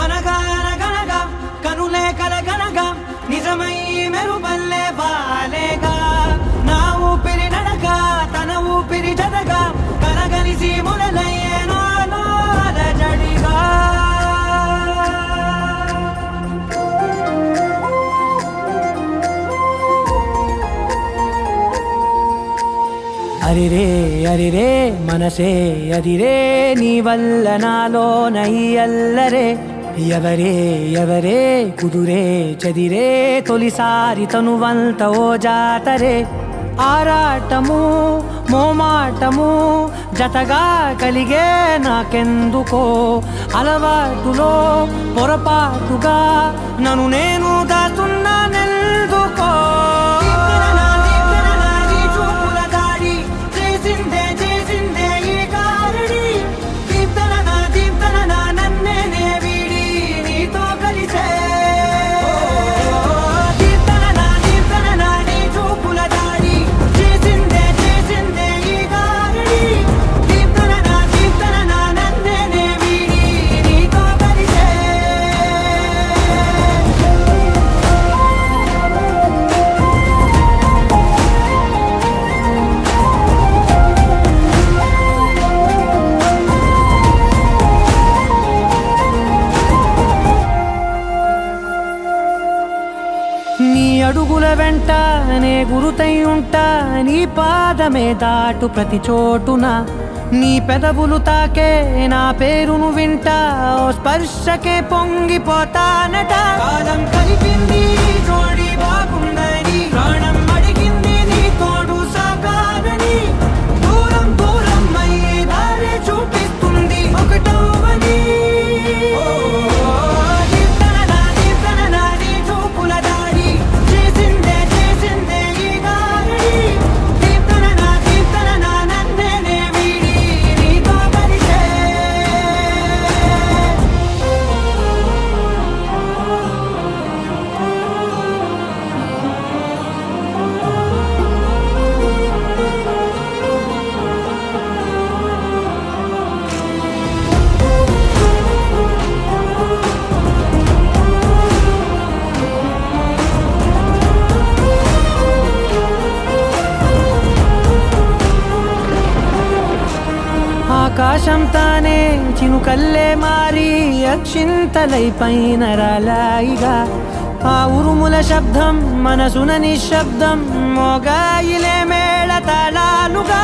అనగా అనగనగా కనులే కలగనగా నిజమై మెరుపల్లే బాలేగా నా ఊపిరి నడక తన ఊపిరి జతగా కలగలిసి మొదలయ్యే నాలో అలజడిగా అరిరే అరిరే మనసే అరిరే నీ వల్ల నాలో నై అల్లరే ఎవరే ఎవరే కుదురే చదిరే తొలిసారి తనువంత ఓ జాతరే ఆరాటము మోమాటము జతగా కలిగే నాకెందుకో అలవాటులో పొరపాటుగా నన్ను నేను దాస్తున్నానెందుకో నీ అడుగుల వెంట నే గురుతై ఉంటా నీ పాదమే దాటు ప్రతి చోటున నీ పెదవులు తాకే నా పేరును వింటా ఓ స్పర్శకే పొంగిపోతానట కాలం కలిపింది జోడి బాగుందని ప్రాణం అడిగింది నీ తోడు సాగాలని దూరం దూరం అయ్యి దారి చూపిస్తుంది ఒకటవని ఆకాశం తానే చినుకల్లే మారి అక్షింతలై పైన రాలాయిగా ఆ ఉరుముల శబ్దం మనసున నిశ్శబ్దం మోగాయిలే మేళ తాళాలుగా